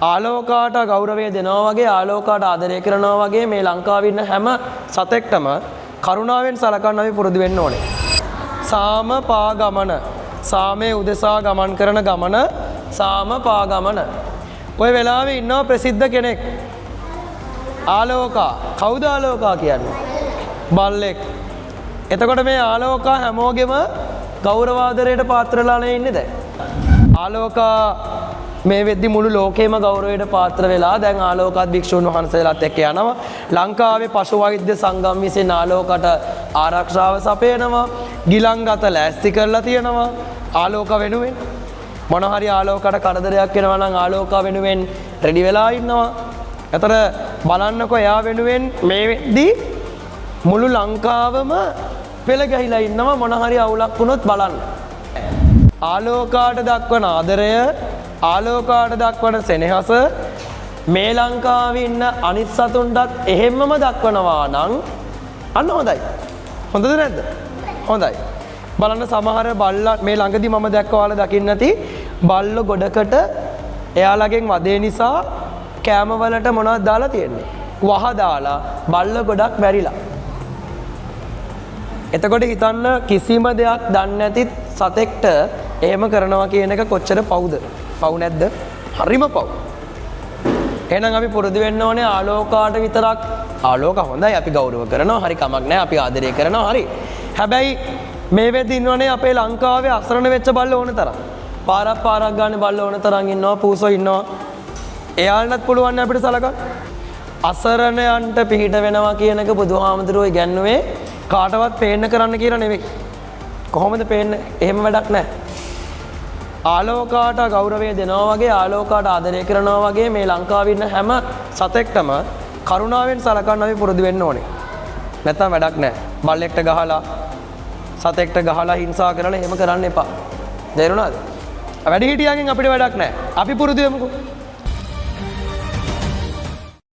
ආලෝකාට ගෞරවය දෙනවා වගේ ආලෝකාට ආදරය කරනවා වගේ මේ ලංකාවේ ඉන්න හැම සතෙක්ටම කරුණාවෙන් සලකන්න අපි පුරුදු වෙන්න ඕනේ. සාම පා ගමන. සාමයේ උදෙසා ගමන් කරන ගමන සාම පා ගමන. ඔය වෙලාවේ ඉන්නවා ප්‍රසිද්ධ කෙනෙක්. ආලෝකා. කවුද ආලෝකා කියන්නේ? බල්ලෙක්. එතකොට මේ ආලෝකා හැමෝගෙම ගෞරවාදරයට පාත්‍රලානේ ඉන්නේ දැන්. ආලෝකා මේ වෙද්දි මුළු ලෝකෙම ගෞරවයට පාත්‍ර වෙලා දැන් ආලෝකත් භික්ෂුන් වහන්සේලාත් එක්ක යනවා. ලංකාවේ පශු වෛද්‍ය සංගම් විසින් ආලෝකට ආරක්ෂාව සපයනවා. ගිලන්ගත ලෑස්ති කරලා තියෙනවා ආලෝක වෙනුවෙන්. මොන හරි ආලෝකයට කරදරයක් වෙනවා නම් ආලෝක වෙනුවෙන් රෙඩි වෙලා ඉන්නවා. ඒතර බලන්නකෝ එයා වෙනුවෙන් මේ වෙද්දි මුළු ලංකාවම පෙළ ගැහිලා ඉන්නවා මොන හරි අවුලක් වුණොත් බලන්න. ආලෝකාට දක්වන ආදරය ආලෝකාට දක්වන සෙනෙහස මේ ලංකාවේ ඉන්න අනිත් සතුන්ටත් එහෙම්මම දක්වනවා නම් අන්න හොඳයි. හොඳද නැද්ද? හොඳයි. බලන්න සමහර බල්ලා මේ ළඟදි මම දැක්කවා ඔයාලා දකින්න නැති බල්ලෝ ගොඩකට එයාලගෙන් වදේ නිසා කෑම වලට මොනවද දාලා තියෙන්නේ? වහ දාලා බල්ලෝ ගොඩක් මැරිලා. එතකොට හිතන්න කිසිම දෙයක් දන්නේ නැති සතෙක්ට එහෙම කරනවා කියන එක කොච්චර පව්ද? පව් නැද්ද? හරිම පව්. එහෙනම් අපි පුරුදු වෙන්න ඕනේ ආලෝකාට විතරක්. ආලෝක හොඳයි අපි ගෞරව කරනවා. හරි කමක් නැහැ. අපි ආදරය කරනවා. හරි. හැබැයි මේ වෙද්දි ඉන්නවනේ අපේ ලංකාවේ අසරණ වෙච්ච බල්ලෝ ඕන තරම්. පාරක් ගානේ බල්ලෝ ඕන තරම් ඉන්නවා. පූසෝ ඉන්නවා. එයාලටත් පුළුවන් නේ අපිට සලකන්න. අසරණයන්ට පිහිට වෙනවා කියන එක බුදුහාමුදුරුවෝ ඉගැන්නුවේ කාටවත් පේන්න කරන්න කියලා නෙවෙයි. කොහොමද පේන්නේ? එහෙම වැඩක් නැහැ. ආලෝකාට ගෞරවය දෙනවා වගේ ආලෝකාට ආදරය කරනවා වගේ මේ ලංකාවේ ඉන්න හැම සතෙක්ටම කරුණාවෙන් සලකන්න අපි පුරුදු වෙන්න ඕනේ. නැත්නම් වැඩක් නැහැ. බල්ලෙක්ට ගහලා සතෙක්ට ගහලා හිංසා කරලා එහෙම කරන්න එපා. තේරුණාද? වැඩි හිටියන්ගෙන් අපිට වැඩක් නැහැ. අපි පුරුදු වෙමුකෝ.